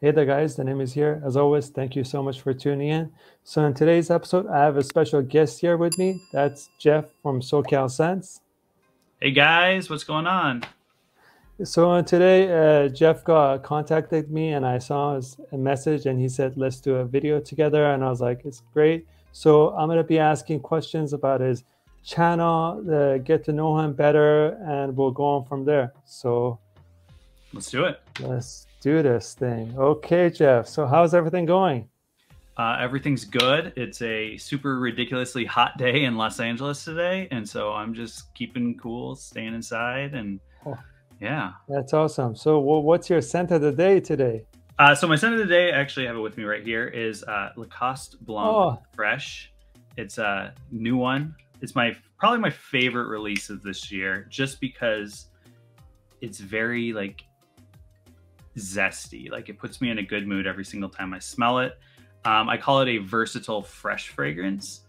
Hey there, guys. The name is here. As always, thank you so much for tuning in. So, in today's episode, I have a special guest here with me. That's Jeff from SoCal Scents. Hey guys, what's going on? So, today, Jeff contacted me and I saw his a message and he said, let's do a video together. And I was like, it's great. So, I'm going to be asking questions about his channel, get to know him better, and we'll go on from there. So, Let's do it. let's do this thing. Okay, Jeff. So, how's everything going? Everything's good. It's a super ridiculously hot day in Los Angeles today, and so I'm just keeping cool, staying inside, and Oh, yeah. that's awesome. So, what's your scent of the day today? So my scent of the day, I actually have it with me right here, is Lacoste Blanc Oh, Fresh. It's a new one. It's probably my favorite release of this year, just because it's very like zesty. Like it puts me in a good mood every single time I smell it. I call it a versatile fresh fragrance,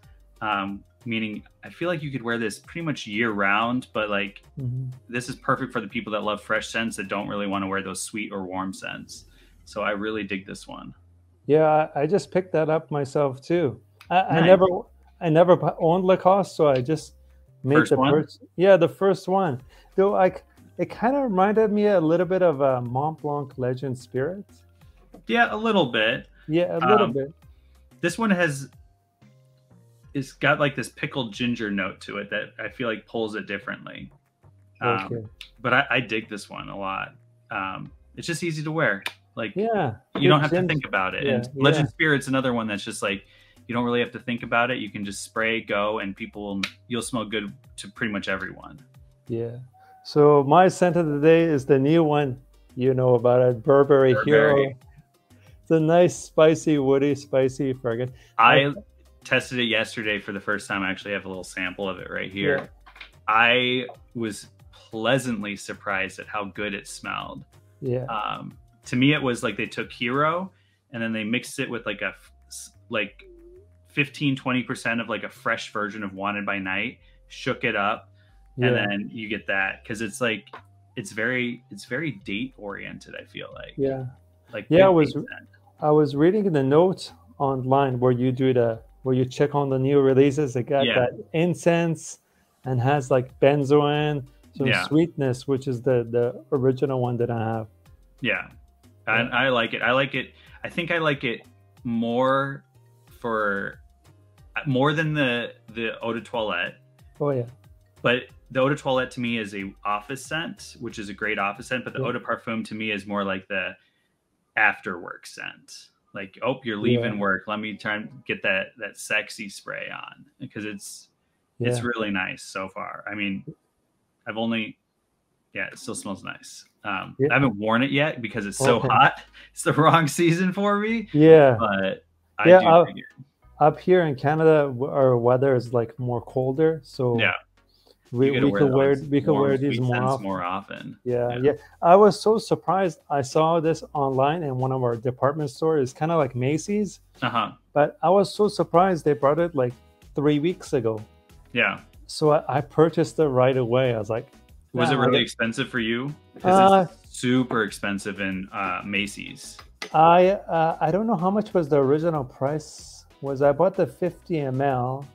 meaning I feel like you could wear this pretty much year round, but like mhm. this is perfect for the people that love fresh scents that don't really want to wear those sweet or warm scents. So I really dig this one. Yeah, I just picked that up myself too. I Nice. never owned Lacoste, so I just made First the one? purchase. Yeah, the first one. Though it kind of reminded me a little bit of a Mont Blanc Legend Spirit. Yeah, a little bit. Yeah, a little Um, bit. this one has it's got like this pickled ginger note to it that I feel like pulls it differently. Um, Okay. but I dig this one a lot. It's just easy to wear. Like Yeah, you don't good have to ginger. think about it. Yeah, And yeah, Legend Spirit's another one that's just like you don't really have to think about it. You can just spray, go, and you'll smell good to pretty much everyone. yeah. So my scent of the day is the new one. You know about it, Burberry Burberry. Hero. It's a nice, spicy, woody, spicy fragrance. I I tested it yesterday for the first time. I actually have a little sample of it right Yeah, here. I was pleasantly surprised at how good it smelled. yeah, To me, it was like they took Hero and then they mixed it with like like 15-20% of like a fresh version of Wanted by Night, shook it up, and yeah, then you get that because it's like it's very date oriented. I feel yeah. like Yeah, good date scent. I was reading the notes online where you check on the new releases. It got Yeah, that incense and has like benzoin, some yeah, sweetness, which is the original one that I have. yeah. Yeah. And I like it. I like it. I think I like it more for more than the eau de toilette. Oh yeah. But the eau de toilette to me is a office scent, which is a great office scent. But the Yeah. eau de parfum to me is more like the after work scent. Like, oh, you're Yeah. leaving work. Let me try and get that sexy spray on because it's Yeah. really nice so far. I mean, I've only yeah, it still smells nice. Yeah. I haven't worn it yet because it's so Okay. hot. It's the wrong season for me, Yeah. but I Yeah. do dig it. Up here in Canada, our weather is like more colder, so Yeah, you got to wear those we could warm, wear these sweet more scents often. more often. Yeah, Yeah. yeah. I was so surprised. I saw this online in one of our department stores. It's kind of like Macy's, Uh-huh. but I was so surprised they brought it like 3 weeks ago. Yeah. So I purchased it right away. I was like, Was it nah, really expensive for you? Because it's uh, super expensive in Macy's. I don't know how much was the original price. Was I bought the 50 ml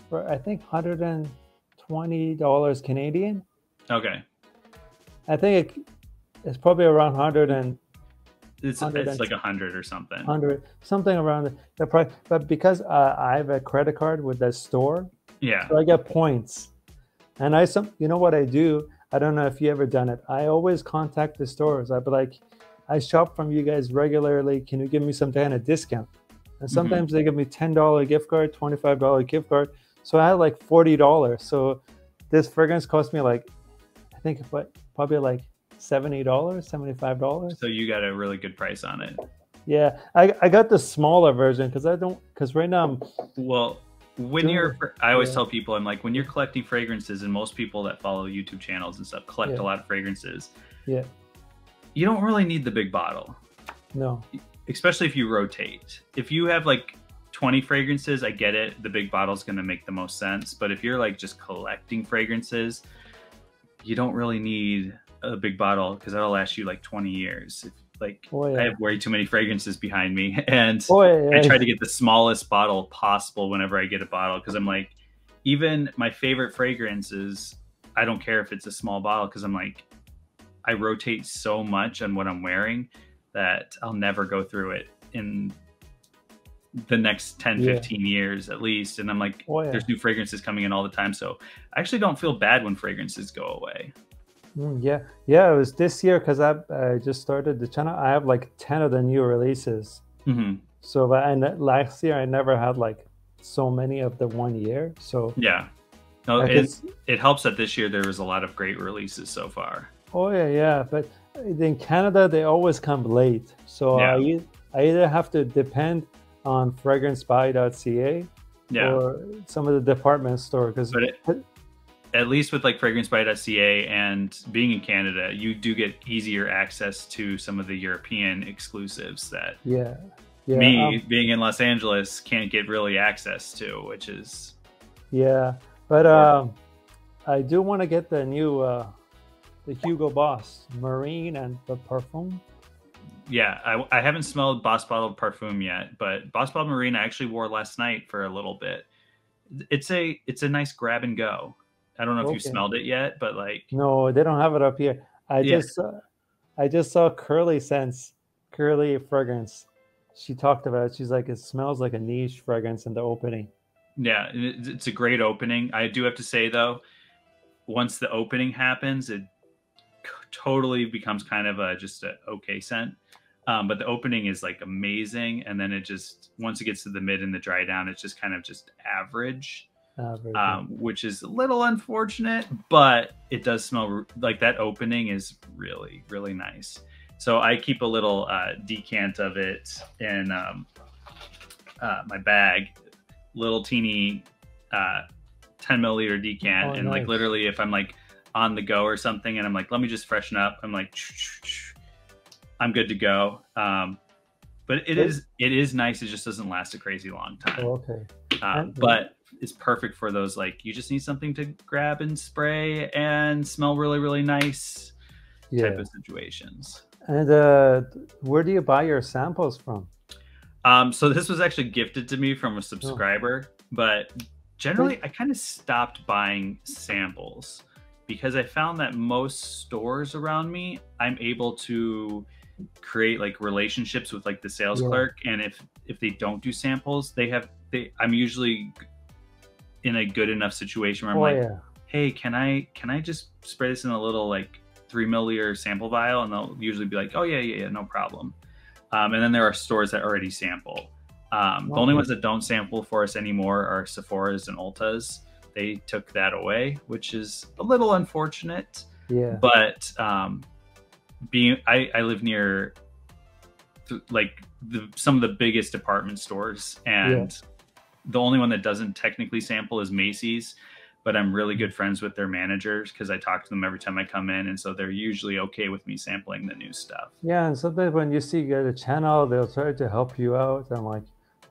for I think $120 Canadian. Okay. I think it's probably around 100 and It's like 100 or something. 100 something around the price. But because I have a credit card with that store, Yeah. so I get points. And you know what I do? I don't know if you ever done it. I always contact the stores. I'd be like, I shop from you guys regularly. Can you give me some kind of discount? And Hmm. sometimes they give me $10 gift card, $25 gift card. So I had like $40. So this fragrance cost me like, I think what, probably like $70, $75. So you got a really good price on it. Yeah, I got the smaller version because right now I'm Well, doing I always yeah, tell people, I'm like, when you're collecting fragrances, and most people that follow YouTube channels and stuff collect yeah, a lot of fragrances, yeah, you don't really need the big bottle, no, especially if you rotate. If you have like 20 fragrances, I get it. The big bottle's going to make the most sense. But if you're like just collecting fragrances, you don't really need a big bottle because that'll last you like 20 years. Like Oh I yeah. have way too many fragrances behind me, and Oh I yeah. try to get the smallest bottle possible whenever I get a bottle, because I'm like, even my favorite fragrances, I don't care if it's a small bottle, because I'm like, I rotate so much on what I'm wearing that I'll never go through it in the next 10, Yeah. 15 years at least. And I'm like, Oh yeah. there's new fragrances coming in all the time. So I actually don't feel bad when fragrances go away. Yeah. Yeah. It was this year because I just started the channel. I have like 10 of the new releases. Mm-hmm. So, but last year I never had like so many of the one year. So Yeah. No, I could. it helps that this year there was a lot of great releases so far. Oh yeah, yeah. But in Canada they always come late. So Yeah. I either have to depend on fragrancebuy.ca Yeah. or some of the department store because But at least with like fragrancebuy.ca and being in Canada, you do get easier access to some of the European exclusives that yeah, yeah, me being in Los Angeles can't get really access to, which is yeah. But unfortunate. I do want to get the new the Hugo Boss Marine and the Parfum. Yeah, I haven't smelled Boss Bottled Parfum yet, but Boss Bottled Marine I actually wore last night for a little bit. It's a nice grab and go. I don't know if you Okay. smelled it yet, but like, No, they don't have it up here. yeah, I just saw Curly Scents, Curly fragrance. She talked about it. She's like, it smells like a niche fragrance in the opening. yeah, it's a great opening. I do have to say though, once the opening happens, it totally becomes kind of a just a okay scent. But the opening is like amazing, and then it just once it gets to the mid and the dry down, it's just kind of just average, Very good. which is a little unfortunate. But it does smell like that opening is really really nice. So I keep a little decant of it in my bag, little teeny 10 milliliter decant, Oh, and like nice. literally if I'm like on the go or something and I'm like, let me just freshen up, I'm like, I'm good to go. But it is nice. It just doesn't last a crazy long time. Oh, okay. And But it's perfect for those like you just need something to grab and spray and smell really really nice type yeah. of situations. And where do you buy your samples from? So this was actually gifted to me from a Oh, subscriber, but but generally I kind of stopped buying samples because I found that most stores around me, I'm able to create like relationships with like the sales yeah. clerk, and if they don't do samples, I'm usually in a good enough situation where I'm Oh, like, yeah. hey, can I just spray this in a little like 3 milliliter sample vial, and they'll usually be like, oh yeah yeah yeah, no problem. And then there are stores that already sample. The only Okay. ones that don't sample for us anymore are Sephora's and Ulta's. They took that away, which is a little unfortunate. Yeah. But I live near like some of the biggest department stores, Yeah. and the only one that doesn't technically sample is Macy's. But I'm really good friends with their managers because I talk to them every time I come in, and so they're usually okay with me sampling the new stuff. Yeah. And sometimes when you see the channel, they'll try to help you out and like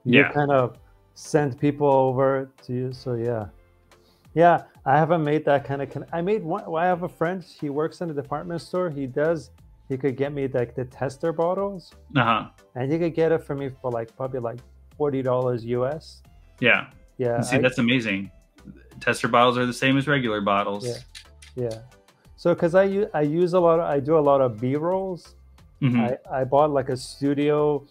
you Yeah, kind of send people over to you. So yeah. Yeah, I haven't made that kind of. I made one. Well, I have a friend. He works in a department store. He could get me like the tester bottles, uh-huh. and he could get it for me for like probably like $40 US. Yeah. Yeah, And see, that's amazing. Tester bottles are the same as regular yeah, bottles. yeah. So because I use a lot of I do a lot of B rolls. Hmm. I bought like a studio,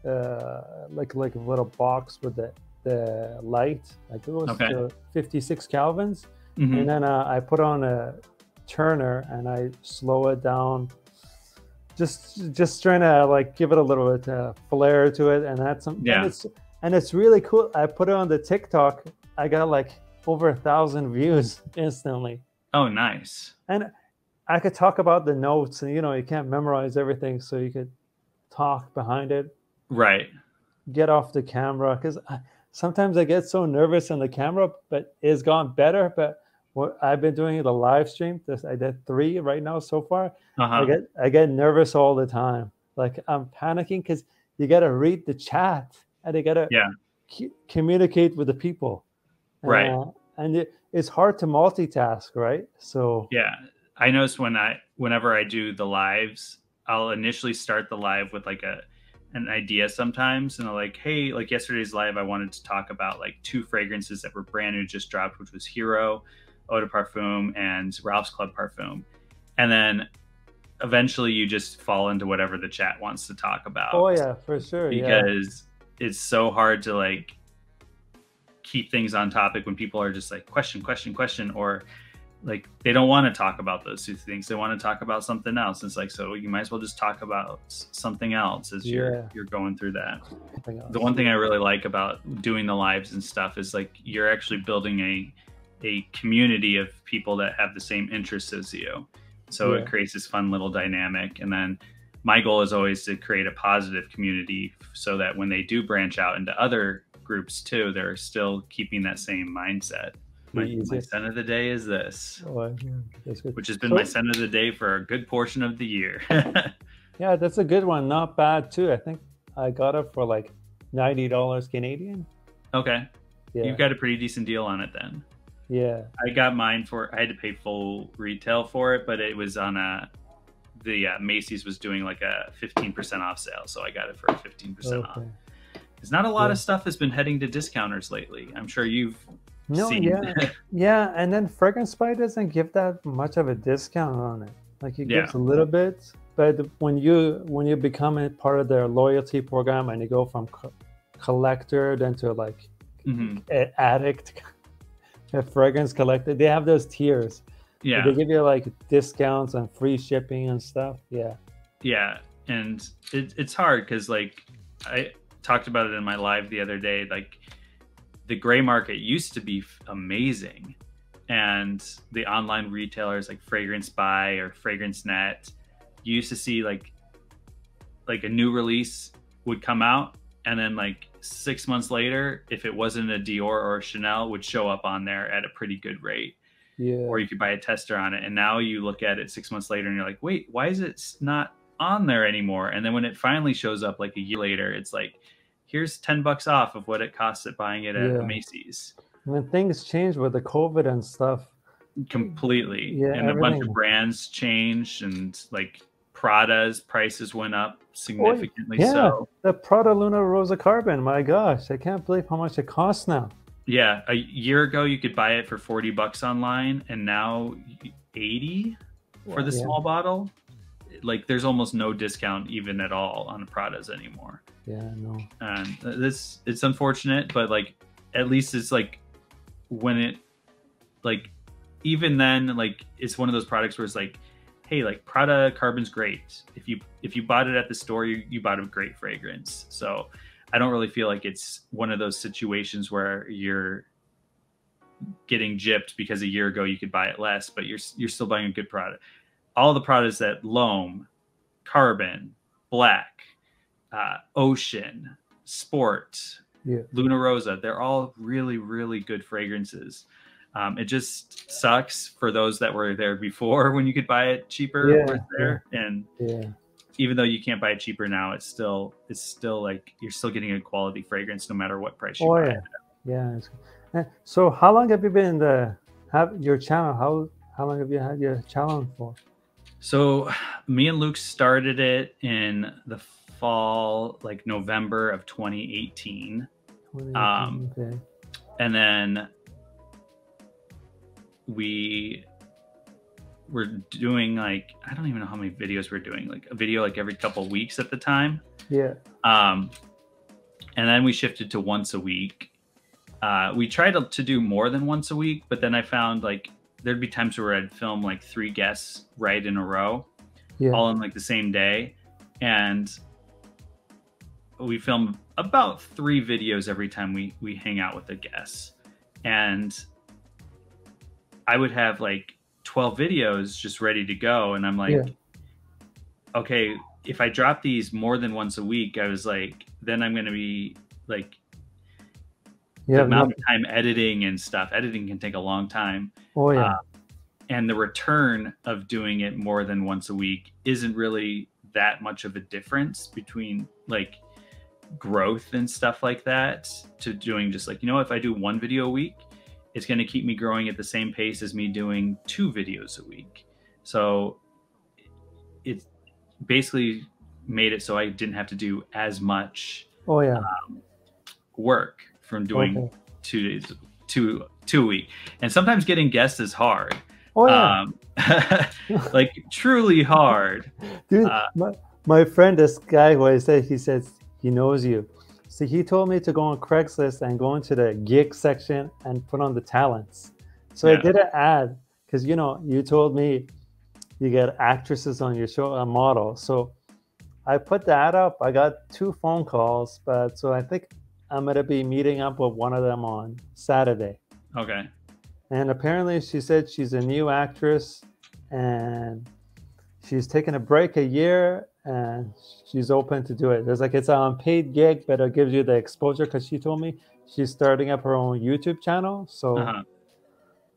like a little box with the light. Like it was Okay. 56 kelvins, and Hmm. then I put on a turner and I slow it down, just trying to like give it a little bit flair to it, and that's some Yeah. and it's really cool. I put it on the TikTok. I got like over 1,000 views instantly, Oh, nice. and I could talk about the notes, and you can't memorize everything, so you could talk behind it, Right. get off the camera because sometimes I get so nervous on the camera, but it's gone better. But what I've been doing the live stream, this I did 3 right now so far. Uh-huh. I get nervous all the time. Like I'm panicking because you got to read the chat and you got to Yeah. communicate with the people, Right. and it's hard to multitask, right? So Yeah. I noticed whenever I do the lives, I'll initially start the live with like an idea sometimes, and I'm like, hey, like yesterday's live, I wanted to talk about like 2 fragrances that were brand new, just dropped, which was Hero Eau de Parfum and Ralph's Club Parfum. And then eventually you just fall into whatever the chat wants to talk about. Oh yeah, for sure. Because it's so hard to like keep things on topic when people are just like question, or like they don't want to talk about those 2 things. They want to talk about something else. It's like, so you might as well just talk about something else as you're going through that. The one thing I really like about doing the lives and stuff is like you're actually building a community of people that have the same interests as you. So it creates this fun little dynamic. And then my goal is always to create a positive community so that when they do branch out into other groups too, they're still keeping that same mindset. My scent of the day is this, which has been my scent of the day for a good portion of the year. Yeah, that's a good one. Not bad too. I think I got it for like $90 Canadian. Okay. Yeah. You've got a pretty decent deal on it then. Yeah. I got mine I had to pay full retail for it, but it was on the Macy's was doing like a 15% off sale. So I got it for 15% off. There's not a lot of stuff that's been heading to discounters lately. I'm sure you've seen. Yeah. And then Fragrance Spy doesn't give that much of a discount on it. Like it gives a little bit, but when you become a part of their loyalty program and you go from collector then to like addict, a fragrance collector, they have those tiers. Yeah, they give you like discounts and free shipping and stuff. Yeah, and it's hard because like I talked about it in my live the other day. Like the gray market used to be amazing, and the online retailers like Fragrance Spy or Fragrance Net, you used to see like a new release would come out, and then like 6 months later, if it wasn't a Dior or a Chanel, would show up on there at a pretty good rate. Yeah. Or you could buy a tester on it. And now you look at it 6 months later and you're like, wait, why is it not on there anymore? And then when it finally shows up like a year later, it's like, here's $10 off of what it costs at buying it at Macy's. When things change with the COVID and stuff. Completely. Yeah, and everything. A bunch of brands changed, and like Prada's prices went up significantly. So the Prada Luna Rosa Carbon, my gosh, I can't believe how much it costs now. Yeah, a year ago you could buy it for $40 online, and now $80 for the small bottle. Like there's almost no discount even at all on Prada's anymore. Yeah, no. And it's unfortunate, but like at least it's like when it like even then like it's one of those products where it's like, hey, like Prada Carbon's great. If you bought it at the store, you bought a great fragrance. So I don't really feel like it's one of those situations where you're getting gypped because a year ago you could buy it less, but you're still buying a good product. All the products that L'Homme, Carbon, Black, Ocean, Sport, Luna Rosa, they're all really, really good fragrances. It just sucks for those that were there before when you could buy it cheaper. And even though you can't buy it cheaper now, it's still like you're still getting a quality fragrance no matter what price you buy it. Yeah. So how long have you been your channel? How long have you had your channel for? So me and Luke started it in the fall, like November of 2018. And then we were doing like, I don't even know how many videos we're doing, like a video like every couple of weeks at the time. Yeah. And then we shifted to once a week. We tried to do more than once a week, but then I found like there'd be times where I'd film like 3 guests right in a row, all in like the same day. And we film about 3 videos every time we hang out with the guests. And I would have like 12 videos just ready to go. And I'm like, okay, if I drop these more than once a week, I was like, then I'm going to be like, the amount of time editing and stuff. Editing can take a long time. Oh yeah. And the return of doing it more than once a week isn't really that much of a difference between like growth and stuff like that to doing just like, if I do 1 video a week, it's going to keep me growing at the same pace as me doing 2 videos a week. So basically made it so I didn't have to do as much Oh yeah. work from doing Okay. 2 days, two a week. And sometimes getting guests is hard. Oh yeah. Um, like truly hard. Dude, Uh, my friend, this guy who I said, he says he knows you. So he told me to go on Craigslist and go into the gig section and put on the talents. So I yeah. did an ad because you told me you get actresses on your show, a model. So I put the ad up. I got 2 phone calls, but so I think I'm gonna be meeting up with one of them on Saturday. Okay. And apparently, she said she's a new actress and she's taken a break a year and she's open to do it. There's like it's an unpaid gig, but it gives you the exposure because she told me she's starting up her own YouTube channel. So Uh-huh.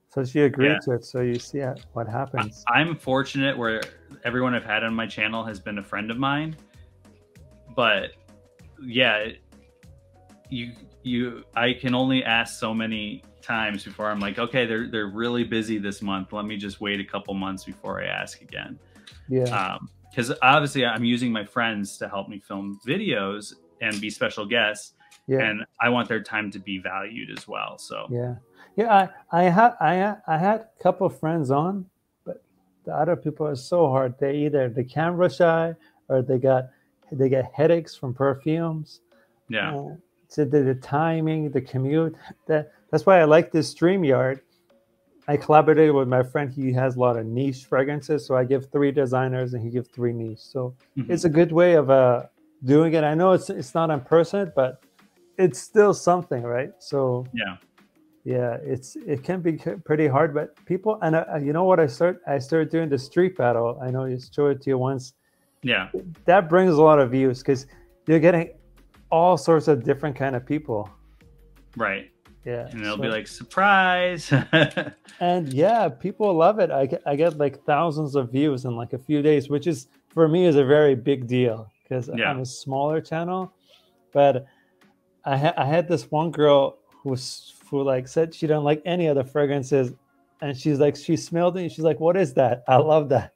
so she Yeah. agreed to it. So you see what happens. I'm fortunate where everyone I've had on my channel has been a friend of mine. But yeah, I can only ask so many times before I'm like, okay, they're really busy this month. Let me just wait a couple months before I ask again. Yeah. Because obviously I'm using my friends to help me film videos and be special guests, Yeah. and I want their time to be valued as well. So Yeah. Yeah. I had a couple of friends on, but the other people are so hard. They camera shy or they get headaches from perfumes. yeah, So the timing, the commute. That's why I like this StreamYard. I collaborated with my friend. He has a lot of niche fragrances, so I give 3 designers and he gives 3 niche. So it's a good way of doing it. I know it's not in person, but it's still something, right? So yeah, yeah, it can be pretty hard, but people and you know what I started doing the street battle. I know you showed it to you once. yeah, That brings a lot of views because you're getting all sorts of different kind of people. right. Yeah, And they'll so, be like, surprise. and yeah, people love it. I get like thousands of views in like a few days, which is for me is a very big deal because Yeah. I'm a smaller channel. But I had this one girl who like said she didn't like any other fragrances, and she's like she smelled it and she's like, "What is that? I love that."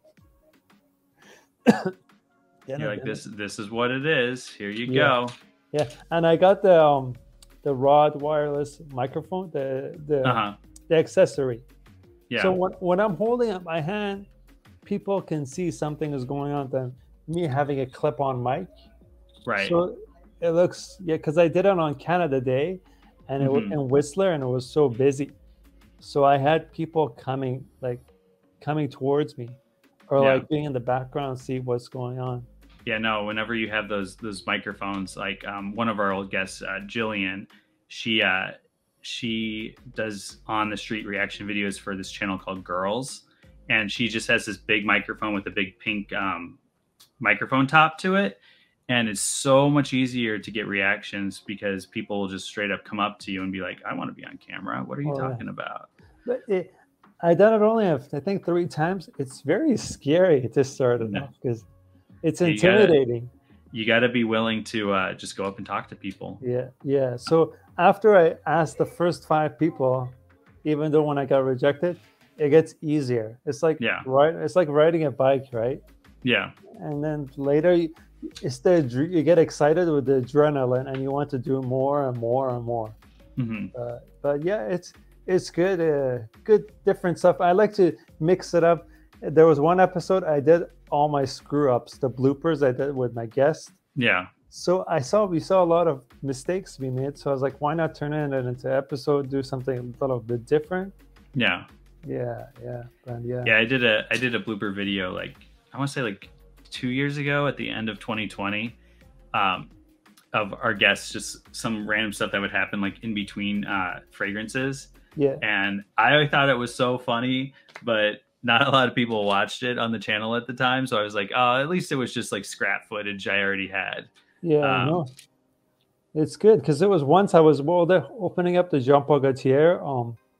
You're like, this is what it is. Here you Yeah, go. yeah, and I got the Rode wireless microphone, Uh-huh. the accessory. Yeah. So when I'm holding up my hand, people can see something is going on than me having a clip-on mic. Right. So it looks because I did it on Canada Day, and it was in Whistler, and it was so busy. So I had people coming towards me, or Yeah. like being in the background, see what's going on. Yeah, no, whenever you have those microphones, like one of our old guests, Jillian, she does on the street reaction videos for this channel called Girls, and she just has this big microphone with a big pink microphone top to it, and it's so much easier to get reactions because people will just straight up come up to you and be like, I want to be on camera. What are you talking about? But I done it only I think 3 times. It's very scary to start it off because it's intimidating. You gotta be willing to just go up and talk to people. Yeah. So after I asked the first 5 people, even though when I got rejected, it gets easier. It's like it's like riding a bike, right? Yeah. And then later, you get excited with the adrenaline, and you want to do more and more and more. But yeah, it's good, good different stuff. I like to mix it up. There was one episode I did all my screw ups, the bloopers I did with my guests. Yeah. So we saw a lot of mistakes be made. So I was like, why not turn it into episode, do something a little bit different? Yeah. Yeah. Yeah, I did a blooper video like I want to say like 2 years ago at the end of 2020 of our guests, just some random stuff that would happen like in between fragrances. Yeah. And I thought it was so funny, but not a lot of people watched it on the channel at the time. So I was like, oh, at least it was just like scrap footage I already had. Yeah, no. It's good because it was once they're opening up the Jean Paul Gaultier,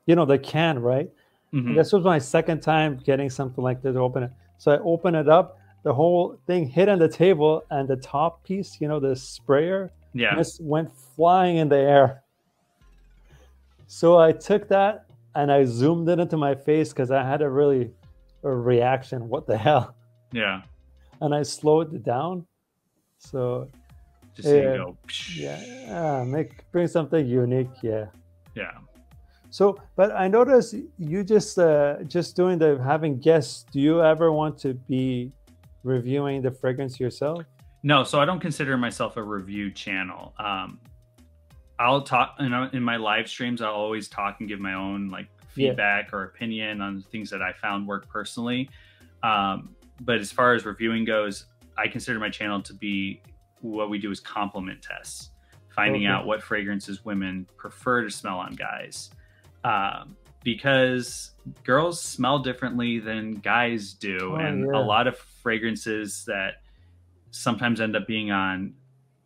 the can, right? And this was my second time getting something like this to open it. So I open it up, the whole thing hit on the table, and the top piece, the sprayer, just went flying in the air. So I took that and I zoomed it into my face because I had a reaction. What the hell? Yeah. and I slowed it down. So Just so you yeah, go, yeah, bring something unique. Yeah. yeah. So, but I noticed you just doing the having guests. Do you ever want to be reviewing the fragrance yourself? No, so I don't consider myself a review channel. I'll talk, in my live streams. I'll always talk and give my own like Yeah. feedback or opinion on things that I found work personally. But as far as reviewing goes, I consider my channel to be what we do is compliment tests, finding Okay. out what fragrances women prefer to smell on guys. Because girls smell differently than guys do. Oh And a yeah. lot of fragrances that sometimes end up being on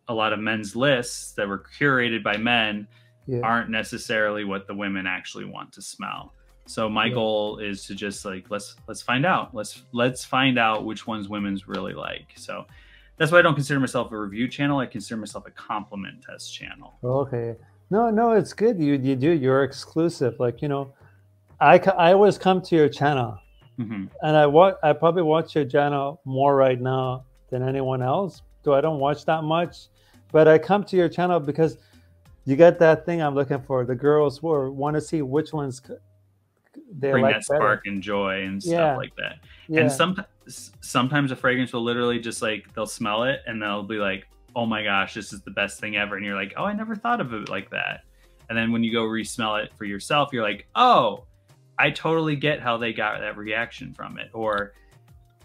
a lot of men's lists that were curated by men Yeah. aren't necessarily what the women actually want to smell. So my Yeah. goal is to just like let's find out. Let's find out which ones women's really like. So that's why I don't consider myself a review channel. I consider myself a compliment test channel. Okay. No, no, it's good. You're exclusive. Like, I always come to your channel, Mm-hmm. and I probably watch your channel more right now than anyone else. Though I don't watch that much, but I come to your channel because you get that thing I'm looking for. The girls who want to see which ones they Bring like that better. spark and joy and stuff Yeah, like that. And yeah, sometimes a fragrance will literally just like they'll smell it and they'll be like, "Oh my gosh, this is the best thing ever." And you're like, "Oh, I never thought of it like that." And then when you go re-smell it for yourself, you're like, "Oh, I totally get how they got that reaction from it." Or,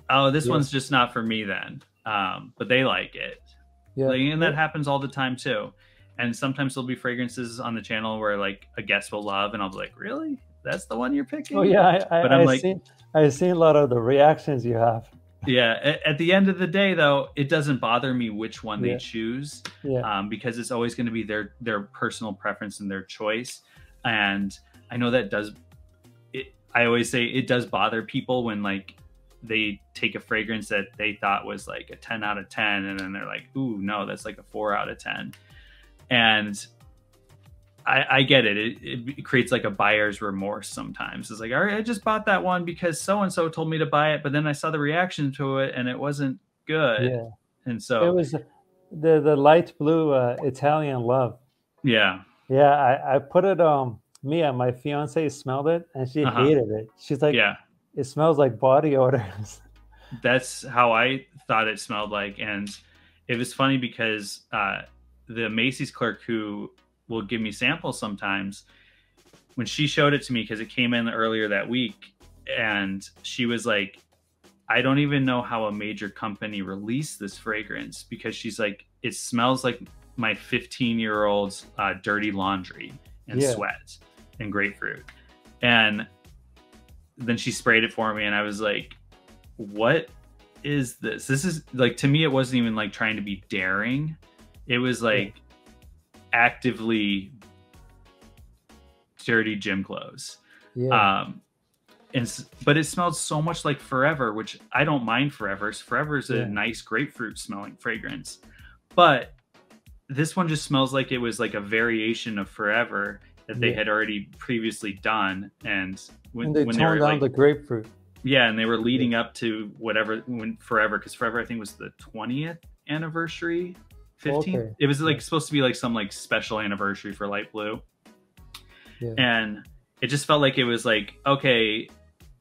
"Oh, this yeah, one's just not for me then." But they like it. yeah, Like, and yeah. that happens all the time too. And sometimes there'll be fragrances on the channel where like a guest will love, and I'll be like, "Really? That's the one you're Oh picking?" yeah, But I'm like, I seen a lot of the reactions you have. yeah. At the end of the day, though, it doesn't bother me which one they Yeah, choose, yeah, because it's always going to be their personal preference and their choice. And I know that does. I always say it does bother people when like they take a fragrance that they thought was like a 10 out of 10, and then they're like, "Ooh, no, that's like a 4 out of 10." And I get it. It creates like a buyer's remorse sometimes. It's like, all right, I just bought that one because so and so told me to buy it, but then I saw the reaction to it and it wasn't good. yeah. And It so, was the light blue Italian love. yeah, Yeah, I put it Mia, my fiance smelled it and she uh-huh, hated it. She's like, yeah, it smells like body odors. that's how I thought it smelled like. And it was funny because the Macy's clerk who will give me samples sometimes, when she showed it to me, because it came in earlier that week, and she was like, I don't even know how a major company released this fragrance, because she's like, it smells like my 15-year-old's dirty laundry and Yeah, sweat and grapefruit. And then she sprayed it for me, and I was like, what is this? This is like, to me, it wasn't even like trying to be daring. It was yeah, like actively dirty gym clothes. yeah, Um, but it smelled so much like Forever, which I don't mind. Forever is a yeah, nice grapefruit smelling fragrance, but this one just smells like it was like a variation of Forever that they yeah. had already previously done. And And they when they toned were down like, the grapefruit. yeah, and they were Yeah. leading up to whatever when Forever, because Forever I think was the 20th anniversary, 15th. Okay. It was like Yeah, supposed to be like some like special anniversary for Light Blue, yeah. and it just felt like it was like, okay,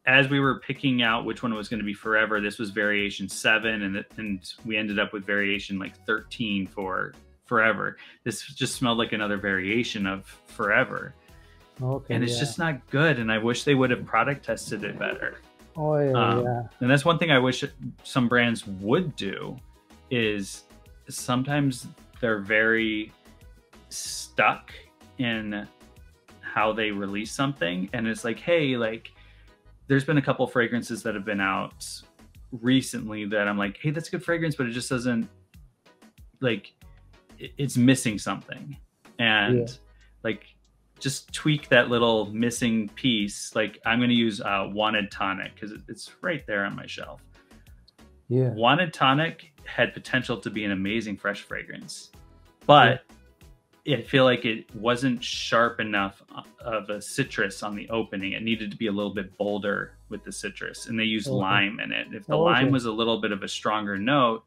as we were picking out which one was going to be Forever, this was variation 7, and we ended up with variation like 13 for Forever. This just smelled like another variation of Forever, Okay, and it's yeah. just not good. And I wish they would have product tested it better. Oh yeah, yeah. And that's one thing I wish some brands would do, is sometimes they're very stuck in how they release something. And it's like, hey, like there's been a couple fragrances that have been out recently that I'm like, hey, that's a good fragrance, but it just doesn't, like, it's missing something. Yeah, And like, just tweak that little missing piece. Like, I'm going to use Wanted Tonic because it's right there on my shelf. yeah, Wanted Tonic had potential to be an amazing fresh fragrance, yeah, but I feel like it wasn't sharp enough of a citrus on the opening. It needed to be a little bit bolder with the citrus, and they used Okay. lime in it. If the Oh, lime okay. was a little bit of a stronger note,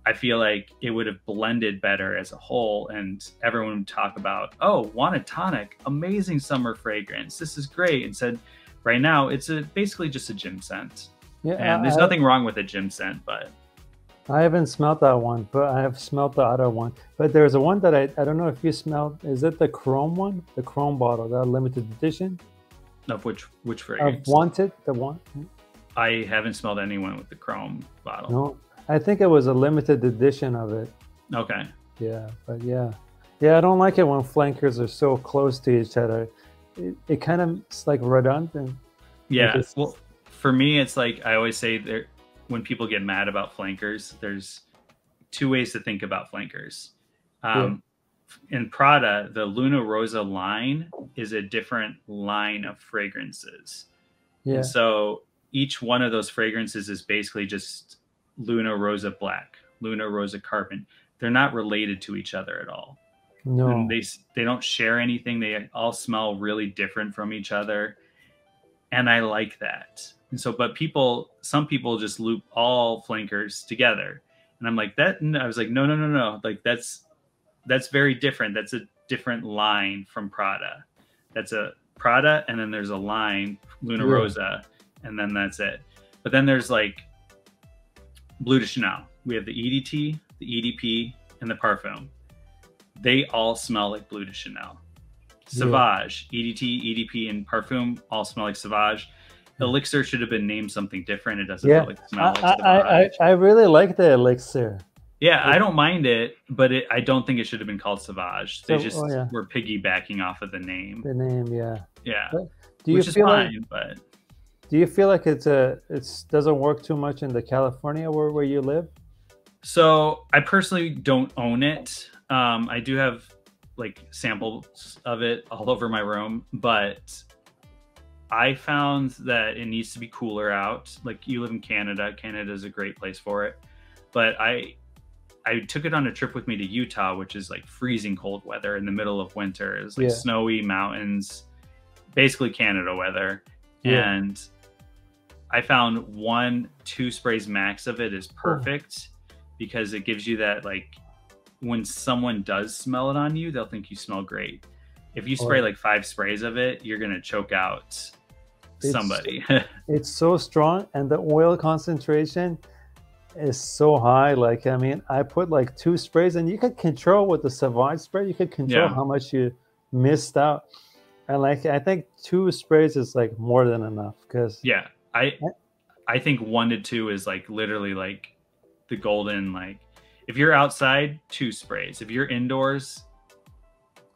I feel like it would have blended better as a whole, and everyone would talk about, oh, Wanted Tonic, amazing summer fragrance. This is great. And said, right now, it's basically just a gym scent. Yeah, And there's nothing wrong with a gym scent, but I haven't smelled that one, but I have smelled the other one. But there's a one that I don't know if you smelled. Is it the chrome one? The chrome bottle, that limited edition of which of fragrance? Wanted, the one. I haven't smelled anyone with the chrome bottle. No, I think it was a limited edition of it. Okay. Yeah, but yeah. I don't like it when flankers are so close to each other. It kind of it's like redundant. Like Yeah. Well, for me, it's like I always say there, when people get mad about flankers, there's two ways to think about flankers. In Prada, the Luna Rosa line is a different line of fragrances. Yeah. And so each one of those fragrances is basically just Luna Rosa Black, Luna Rosa Carbon. They're not related to each other at all. No. And they don't share anything. They all smell really different from each other. And I like that. And so, but some people just loop all flankers together. And I'm like, I was like, no. Like that's very different. That's a different line from Prada. That's a Prada. And then there's a line, Luna Rosa. And then that's it. But then there's like Bleu de Chanel. We have the EDT, the EDP, and the Parfum. They all smell like Bleu de Chanel. Sauvage, EDT, EDP, and Parfum all smell like Sauvage. Elixir should have been named something different. It doesn't really smell like Sauvage. I really like the Elixir. Yeah, I don't mind it, but I don't think it should have been called Sauvage. They just were piggybacking off of the name. The name, yeah. Yeah, which is fine, but... Do you feel like it doesn't work too much in the California where you live? So I personally don't own it. I do have like samples of it all over my room, but I found that it needs to be cooler out. Like you live in Canada. Canada is a great place for it. But I took it on a trip with me to Utah, which is like freezing cold weather in the middle of winter. It's like snowy mountains, basically Canada weather. Yeah. And I found 1-2 sprays max of it is perfect because it gives you that, like, when someone does smell it on you, they'll think you smell great. If you spray like 5 sprays of it, you're going to choke out somebody. It's so strong, and the oil concentration is so high. Like, I mean, I put like 2 sprays, and you could control with the Sauvage spray, you could control how much you missed out. And like, I think 2 sprays is like more than enough. Because I think 1 to 2 is like literally like the golden, like, if you're outside, 2 sprays. If you're indoors,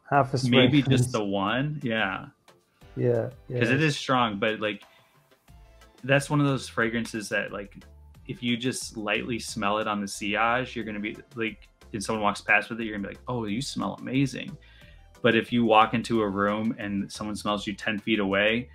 half a spray. Maybe just the 1. Yeah. Because it is strong, but like that's one of those fragrances that, like, if you just lightly smell it on the sillage, you're gonna be like, and someone walks past with it, you're gonna be like, oh, you smell amazing. But if you walk into a room and someone smells you 10 feet away,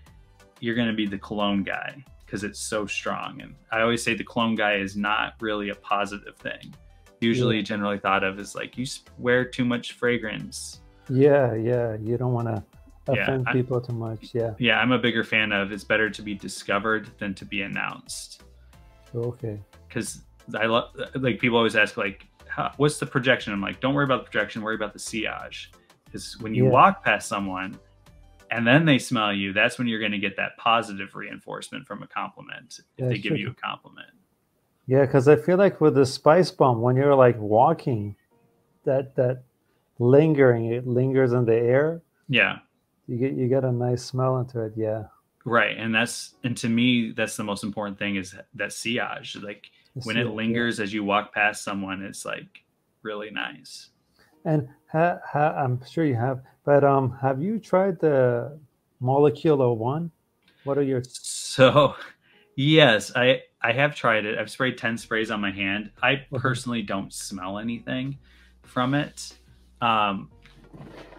you're gonna be the cologne guy because it's so strong. And I always say the cologne guy is not really a positive thing. Usually generally thought of as like, you wear too much fragrance. Yeah, you don't want to offend people too much. Yeah, I'm a bigger fan of it's better to be discovered than to be announced. Okay. Because I love, like, people always ask like, what's the projection? I'm like, don't worry about the projection, worry about the sillage. Because when you walk past someone and then they smell you, that's when you're going to get that positive reinforcement from a compliment if they give you a compliment. Yeah, because I feel like with the spice bomb, when you're like walking, that lingering, it lingers in the air. Yeah, you get a nice smell into it. Yeah, right. And to me, that's the most important thing, is that sillage. Like when it lingers as you walk past someone, it's like really nice. And I'm sure you have, but have you tried the Molecule 01? What are your... So yes, I have tried it. I've sprayed 10 sprays on my hand. I personally don't smell anything from it. I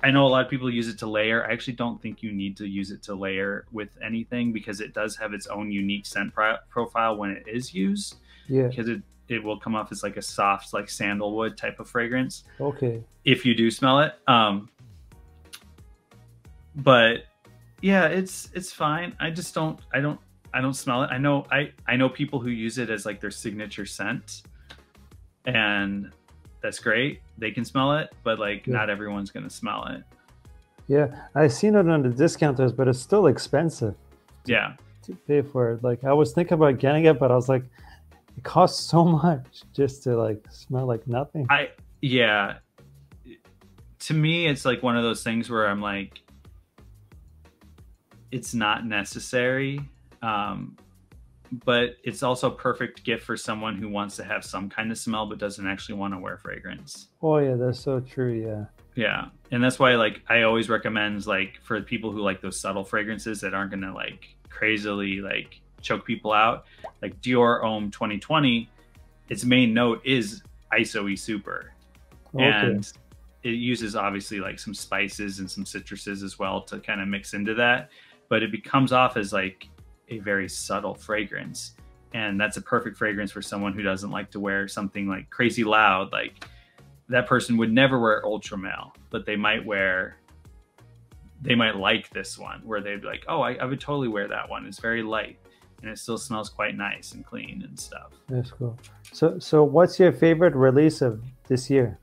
know a lot of people use it to layer. I actually don't think you need to use it to layer with anything because it does have its own unique scent profile when it is used. Yeah. Because it will come off as like a soft, like sandalwood type of fragrance. Okay. If you do smell it. But yeah, it's fine. I just don't smell it. I know people who use it as like their signature scent, and that's great. They can smell it, but like not everyone's gonna smell it. Yeah, I've seen it on the discounters, but it's still expensive. Yeah. To pay for it. Like I was thinking about getting it, but I was like, it costs so much just to like smell like nothing. Yeah. To me, it's like one of those things where I'm like, it's not necessary. But it's also a perfect gift for someone who wants to have some kind of smell but doesn't actually want to wear fragrance. Oh yeah, that's so true. Yeah. Yeah. And that's why like I always recommend like for people who like those subtle fragrances that aren't gonna like crazily like choke people out, like Dior Homme 2020, its main note is ISO-E Super. Okay. And it uses obviously like some spices and some citruses as well to kind of mix into that, but it comes off as like a very subtle fragrance, and that's a perfect fragrance for someone who doesn't like to wear something like crazy loud. Like that person would never wear Ultra Male, but they might like this one where they'd be like, oh, I would totally wear that one. It's very light and it still smells quite nice and clean and stuff. That's cool. So what's your favorite release of this year?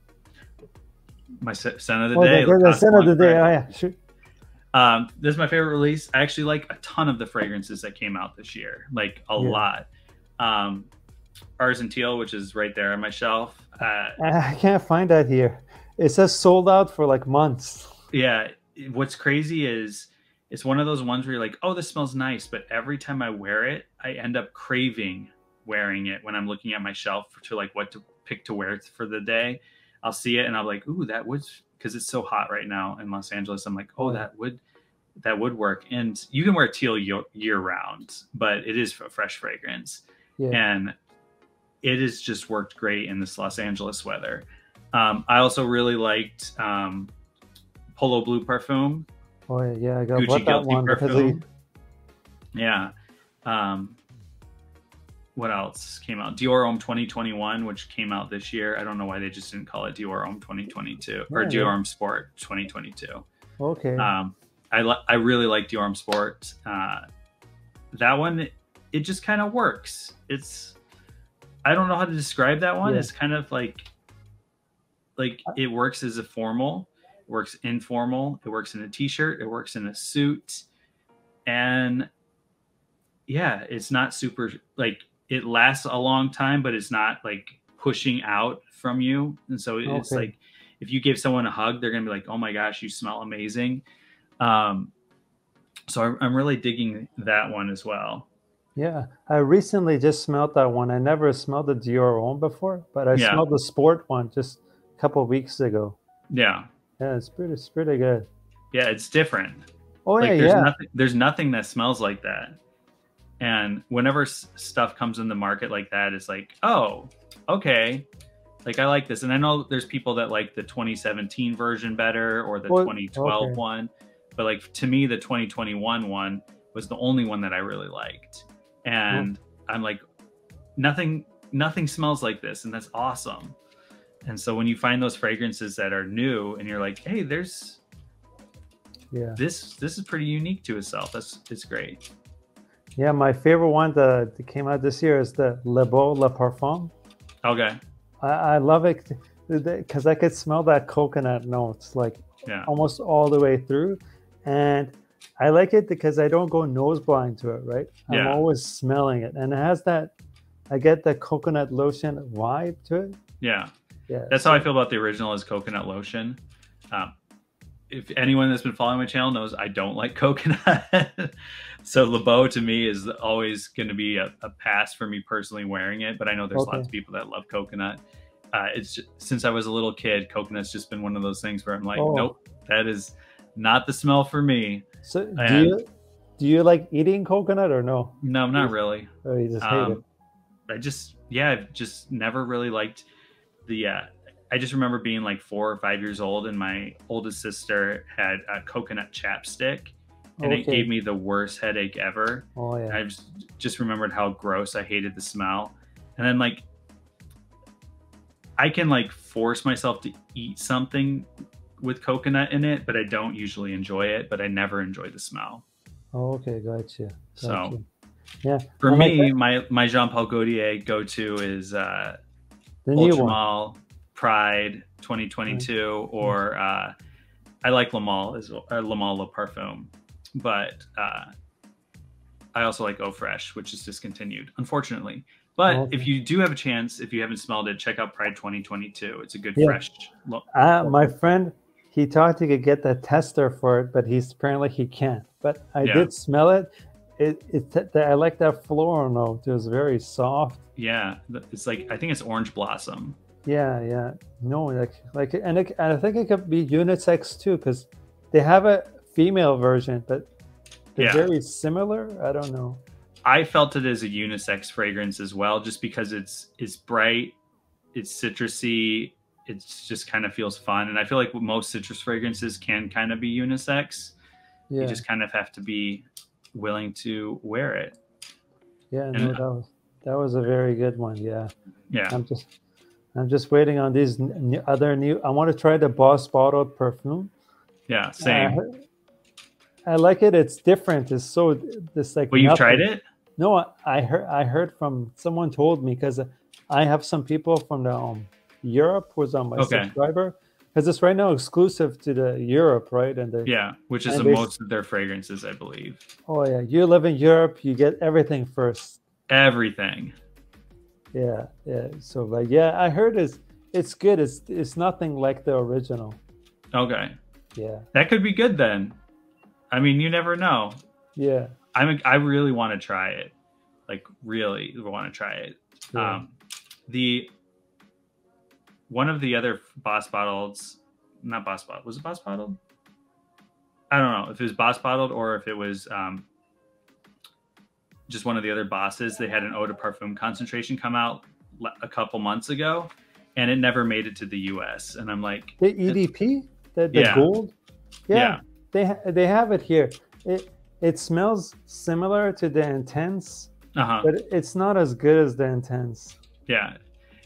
My scent of the day. The scent of the day. Oh yeah, sure. This is my favorite release. I actually like a ton of the fragrances that came out this year, like a lot. Artisan Teal, which is right there on my shelf. I can't find that here. It says sold out for like months. Yeah. What's crazy is it's one of those ones where you're like, oh, this smells nice. But every time I wear it, I end up craving wearing it when I'm looking at my shelf to like what to pick to wear for the day. I'll see it and I'm like, ooh, that would, because it's so hot right now in Los Angeles. I'm like, oh, that would work. And you can wear teal year round, but it is a fresh fragrance. Yeah. And it has just worked great in this Los Angeles weather. I also really liked Polo Blue Parfum. Oh yeah, I got Gucci that one Parfum. Yeah. What else came out? Dior Homme 2021, which came out this year. I don't know why they just didn't call it Dior Homme 2022 or Dior Homme Sport 2022. Okay. I really like Dior Homme Sport. That one, it just kind of works. I don't know how to describe that one. Yeah. It's kind of like it works as a formal, it works informal, it works in a t-shirt, it works in a suit, and yeah, it's not super like. It lasts a long time, but it's not like pushing out from you. And so it's like, if you give someone a hug, they're going to be like, oh my gosh, you smell amazing. So I'm really digging that one as well. Yeah. I recently just smelled that one. I never smelled the Dior Homme before, but I smelled the Sport one just a couple of weeks ago. Yeah. Yeah. It's pretty good. Yeah. It's different. Oh like, there's nothing that smells like that. And whenever stuff comes in the market like that, it's like, oh, okay. Like, I like this. And I know there's people that like the 2017 version better or the 2012 one. But like, to me, the 2021 one was the only one that I really liked. And I'm like, nothing smells like this. And that's awesome. And so when you find those fragrances that are new and you're like, hey, this is pretty unique to itself. It's great. Yeah, my favorite one that came out this year is the Le Beau Le Parfum. Okay. I love it because I could smell that coconut notes like almost all the way through. And I like it because I don't go nose blind to it, right? I'm always smelling it. And it has I get the coconut lotion vibe to it. Yeah. Yeah. That's how I feel about the original is coconut lotion. If anyone that's been following my channel knows I don't like coconut. So Le Beau to me is always going to be a pass for me personally wearing it. But I know there's lots of people that love coconut. It's just, since I was a little kid, coconut's just been one of those things where I'm like, nope, that is not the smell for me. So do you like eating coconut or no? No, not really. Oh, you just hate it. I've just never really liked the I just remember being like 4 or 5 years old and my oldest sister had a coconut chapstick and it gave me the worst headache ever. Oh yeah. I just remembered how gross I hated the smell. And then like I can like force myself to eat something with coconut in it, but I don't usually enjoy it, but I never enjoy the smell. Oh, okay, gotcha, So gotcha. Yeah, for and like me, my Jean Paul Gaultier go to is the new Ultra one. Mall Pride Right. 2022, or I like Le Male as well, Le Male Le Parfum, but I also like Eau Fresh, which is discontinued, unfortunately. But if Okay. you do have a chance, if you haven't smelled it, check out Pride 2022. It's a good Yeah. fresh. My friend, he thought he could get the tester for it, but he's apparently he can't. But I Yeah, did smell it. I like that floral note. It was very soft. yeah. It's like, I think it's orange blossom. Yeah, yeah. No, and I think it could be unisex too, because they have a female version, but they're Yeah, very similar. I don't know. I felt it as a unisex fragrance as well, just because it's bright, it's citrusy, it's just kind of feels fun, and I feel like most citrus fragrances can kind of be unisex. You Yeah, just kind of have to be willing to wear it. yeah. No, And that was a very good one. Yeah, yeah, I'm just I'm just waiting on these other new. I want to try the Boss bottled perfume. yeah, I same. I like it. It's different. It's so this like Well, you've tried nothing. it? No, I heard from someone told me because I have some people from the Europe was on my Okay. subscriber because it's right now exclusive to the Europe, right? Yeah, which is And the they most of their fragrances, I believe. oh yeah, you live in Europe, you get everything first. Everything. Yeah, yeah. So like yeah, I heard it's good. It's nothing like the original. Okay. Yeah, That could be good then. I mean, you never know. yeah, I really want to try it. Like really want to try it. yeah. The one of the other Boss bottles, not Boss bottled. Was it Boss bottled? I don't know if it was Boss bottled or if it was just one of the other bosses. They had an eau de parfum concentration come out a couple months ago, and it never made it to the U.S. And I'm like, The EDP, the yeah, gold. Yeah, yeah, they have it here. It smells similar to the Intense, uh-huh, but it's not as good as the Intense. yeah.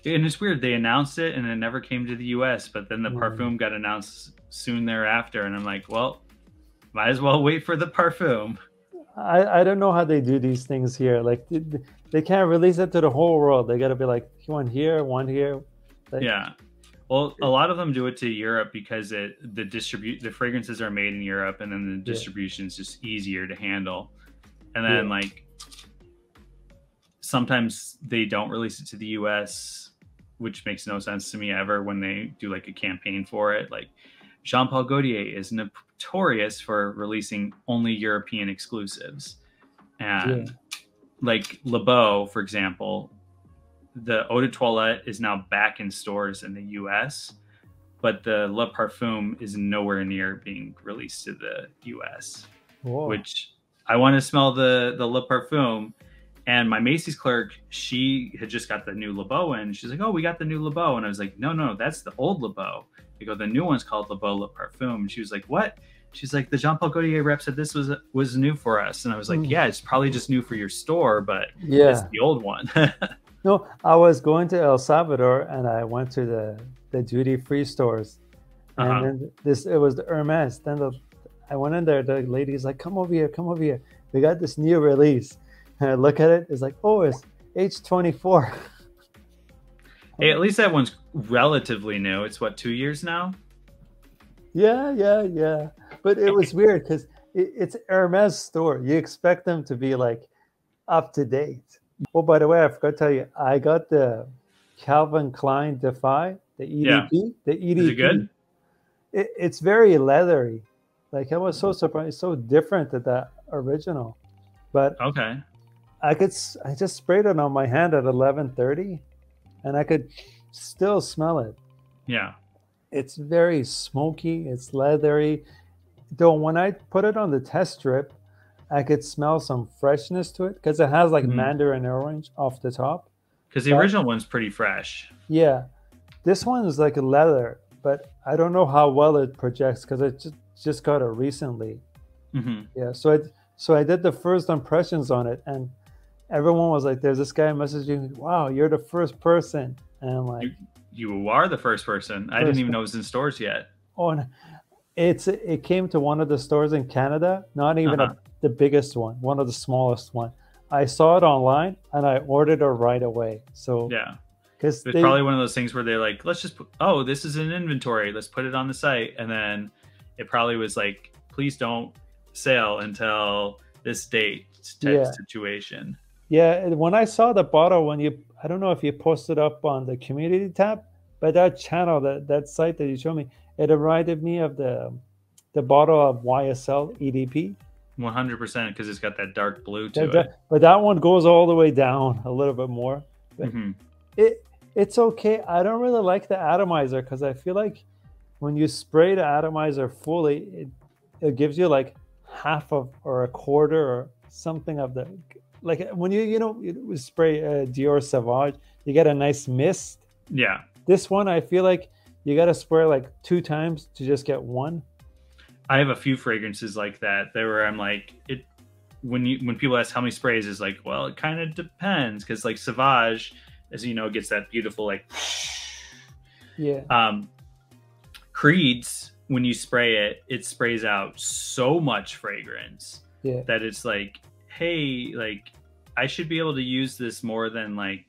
And it's weird. They announced it, and it never came to the U.S. But then the Mm. parfum got announced soon thereafter, and I'm like, well, might as well wait for the parfum. I don't know how they do these things here. Like they can't release it to the whole world. They got to be like one here, one here. Like Yeah. Well, a lot of them do it to Europe because the fragrances are made in Europe, and then the yeah, distribution is just easier to handle. And yeah, then like sometimes they don't release it to the US, which makes no sense to me ever when they do like a campaign for it. Like Jean Paul Gaultier is notorious for releasing only European exclusives. yeah. And like Le Beau, for example, the Eau de Toilette is now back in stores in the US, but the Le Parfum is nowhere near being released to the US, Whoa. which I want to smell the Le Parfum. And my Macy's clerk, she had just got the new Le Beau in. She's like, oh, we got the new Le Beau. And I was like, no, no, that's the old Le Beau. I go, the new one's called Le Beau Le Parfum. And she was like, what? She's like, the Jean Paul Gaultier rep said this was new for us. And I was like, Mm. yeah, it's probably just new for your store, but it's Yeah. the old one. No, I was going to El Salvador and I went to the duty free stores, and Uh-huh. then it was the Hermes. I went in there. The lady's like, "Come over here, come over here. We got this new release." And I look at it. It's like, "Oh, it's H24." Hey, at least that one's relatively new. It's what, 2 years now? Yeah, yeah, yeah. But it was weird because it's Hermes store. You expect them to be like up to date. Oh, by the way, I forgot to tell you, I got the Calvin Klein Defy, the Yeah. EDP, the Is it EDP. good? It's very leathery. Like I was so surprised, so different than that original. But Okay. I just sprayed it on my hand at 11:30, and I could still smell it. Yeah. It's very smoky. It's leathery. Though when I put it on the test strip, I could smell some freshness to it because it has like Mhm. mandarin orange off the top. Because the But original one's pretty fresh. yeah, this one is like a leather, but I don't know how well it projects because I just got it recently. Hmm. Yeah, so I did the first impressions on it, and everyone was like, "There's this guy messaging, wow, you're the first person," and I'm like, You are the first person. I didn't even know it was in stores yet. Oh, and it came to one of the stores in Canada, not even Uh-huh. the biggest one of the smallest one. I saw it online and I ordered it right away. So Yeah. because It's probably one of those things where they're like, let's just put, oh, this is an inventory. Let's put it on the site. And then it probably was like, please don't sell until this date type yeah. situation. Yeah, when I saw the bottle, I don't know if you posted up on the community tab, but that channel, that site that you showed me, it reminded me of the bottle of YSL EDP. 100% because it's got that dark blue to it. But that one goes all the way down a little bit more. But Mm-hmm. it's okay. I don't really like the atomizer because I feel like when you spray the atomizer fully, it gives you like half of or a quarter or something of the, like when you spray Dior Sauvage, you get a nice mist. Yeah. This one, I feel like you got to spray like 2 times to just get one. I have a few fragrances like that. Where I'm like, it when people ask how many sprays, is like, well, it kind of depends because like Sauvage, as you know, gets that beautiful like. Yeah. Creed's, when you spray it, it sprays out so much fragrance that it's like, hey, like I should be able to use this more than like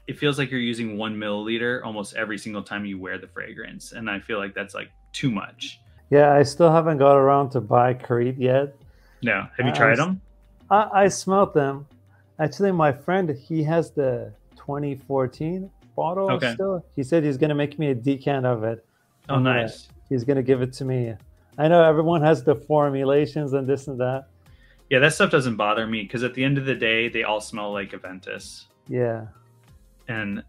it feels like you're using 1 milliliter almost every single time you wear the fragrance, and I feel like that's like too much. Yeah, I still haven't got around to buy Creed yet. No, have you tried them? I smelled them. Actually, my friend, he has the 2014 bottle. Okay. Still. He said he's going to make me a decant of it. Oh, nice. He's going to give it to me. I know everyone has the formulations and this and that. Yeah, that stuff doesn't bother me because at the end of the day, they all smell like Aventus. Yeah. And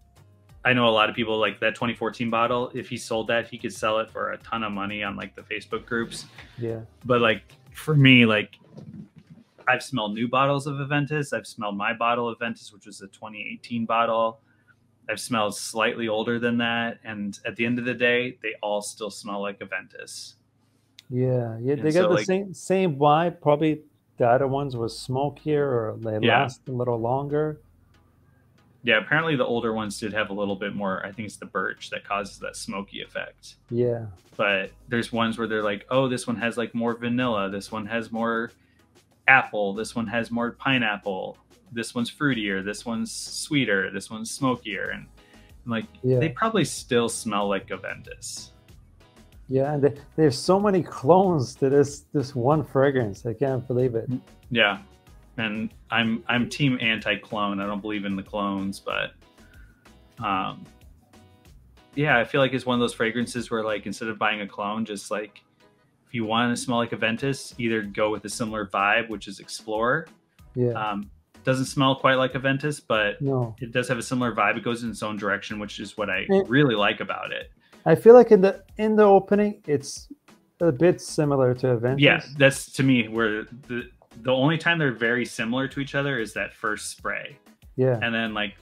I know a lot of people like that 2014 bottle. If he sold that, he could sell it for a ton of money on like the Facebook groups. Yeah. But like for me, like I've smelled new bottles of Aventus. I've smelled my bottle of Aventus, which was a 2018 bottle. I've smelled slightly older than that. And at the end of the day, they all still smell like Aventus. Yeah. Yeah. They got the same vibe. Probably the other ones was smokier or they last a little longer. Yeah, apparently the older ones did have a little bit more. I think it's the birch that causes that smoky effect. Yeah. But there's ones where they're like, oh, this one has like more vanilla. This one has more apple. This one has more pineapple. This one's fruitier. This one's sweeter. This one's smokier. And like, they probably still smell like Aventus. Yeah, and there's so many clones to this one fragrance. I can't believe it. Yeah. And I'm team anti-clone. I don't believe in the clones, but yeah, I feel like it's one of those fragrances where like instead of buying a clone, just like if you want to smell like Aventus, either go with a similar vibe, which is Explorer. Yeah. Doesn't smell quite like Aventus, but it does have a similar vibe. It goes in its own direction, which is what I really like about it. I feel like in the opening, it's a bit similar to Aventus. Yeah, that's to me where the only time they're very similar to each other is that first spray. Yeah. And then like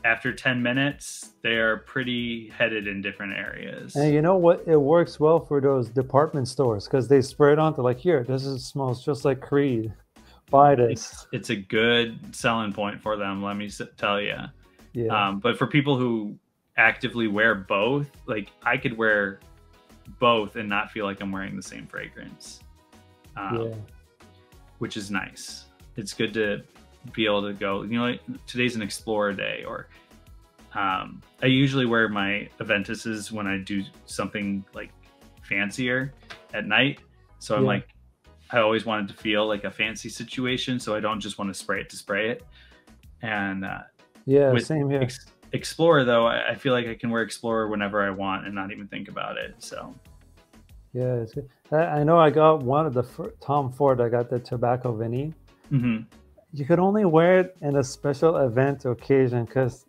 after 10 minutes, they are pretty headed in different areas. And you know what? It works well for those department stores because they spray it onto like, here, smells just like Creed. Buy this. It's a good selling point for them, let me tell you. Yeah. But for people who actively wear both, like I could wear both and not feel like I'm wearing the same fragrance. Which is nice. It's good to be able to go, you know, like today's an Explorer day, or I usually wear my Aventuses when I do something like fancier at night. So I'm like, I always wanted to feel like a fancy situation, so I don't just want to spray it. And with same here. Explorer though, I feel like I can wear Explorer whenever I want and not even think about it. So yeah, it's good. I know I got one of the Tom Ford. I got the Tobacco Vanille. Mm-hmm. You could only wear it in a special event occasion because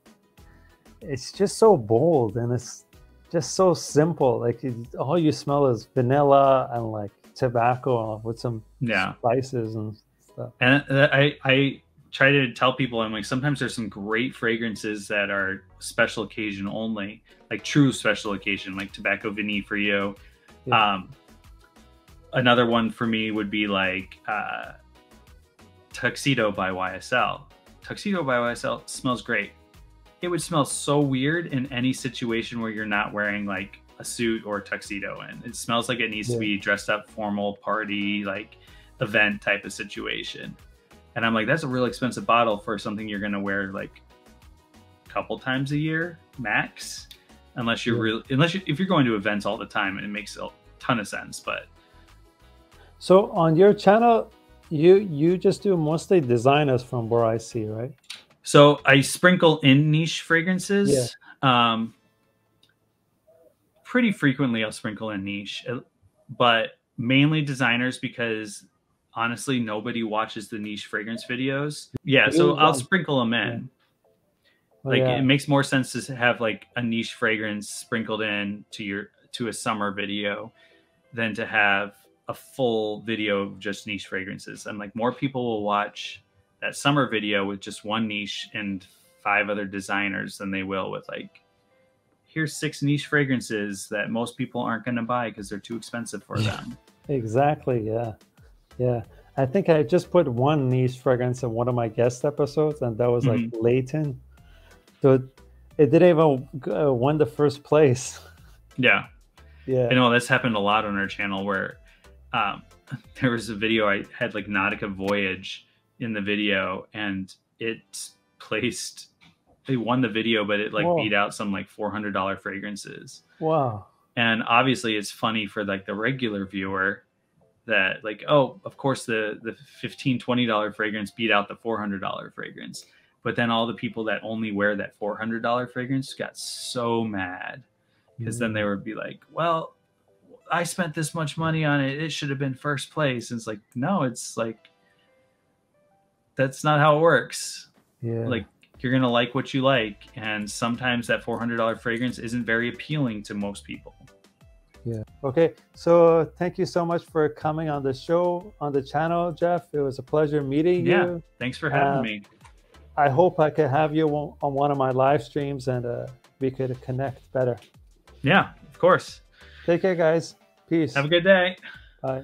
it's just so bold and it's just so simple. Like all you smell is vanilla and like tobacco with some spices and stuff. And I try to tell people, I'm like, sometimes there's some great fragrances that are special occasion only, like true special occasion, like Tobacco Vanille for you. Another one for me would be like Tuxedo by YSL. Tuxedo by YSL smells great it would smell so weird in any situation where you're not wearing like a suit or a tuxedo in. It smells like it needs to be dressed up, formal, party, like event type of situation. And I'm like, that's a real expensive bottle for something you're going to wear like a couple times a year max, unless you're if you're going to events all the time, and it makes a ton of sense. But so on your channel, you just do mostly designers from where I see, right? So I sprinkle in niche fragrances. Pretty frequently I'll sprinkle in niche, but mainly designers, because honestly nobody watches the niche fragrance videos. So I'll sprinkle them in. It makes more sense to have like a niche fragrance sprinkled in to a summer video than to have a full video of just niche fragrances. And like more people will watch that summer video with just one niche and 5 other designers than they will with like, here's 6 niche fragrances that most people aren't going to buy because they're too expensive for them. Exactly. Yeah. I think I just put one niche fragrance in one of my guest episodes, and that was like Layton. So it didn't even won the first place. Yeah. I know that's happened a lot on our channel, where there was a video I had like Nautica Voyage in the video, and they won the video, but it like beat out some like $400 fragrances. Wow. And obviously it's funny for like the regular viewer that like, oh, of course the $15, $20 fragrance beat out the $400 fragrance. But then all the people that only wear that $400 fragrance got so mad, because then they would be like, well, I spent this much money on it, it should have been first place. And it's like, no, it's like, that's not how it works. Like, you're going to like what you like. And sometimes that $400 fragrance isn't very appealing to most people. Okay. So thank you so much for coming on the show, on the channel, Jeff. It was a pleasure meeting you. Thanks for having me. I hope I could have you on one of my live streams, and we could connect better. Yeah, of course. Take care, guys. Peace. Have a good day. Bye.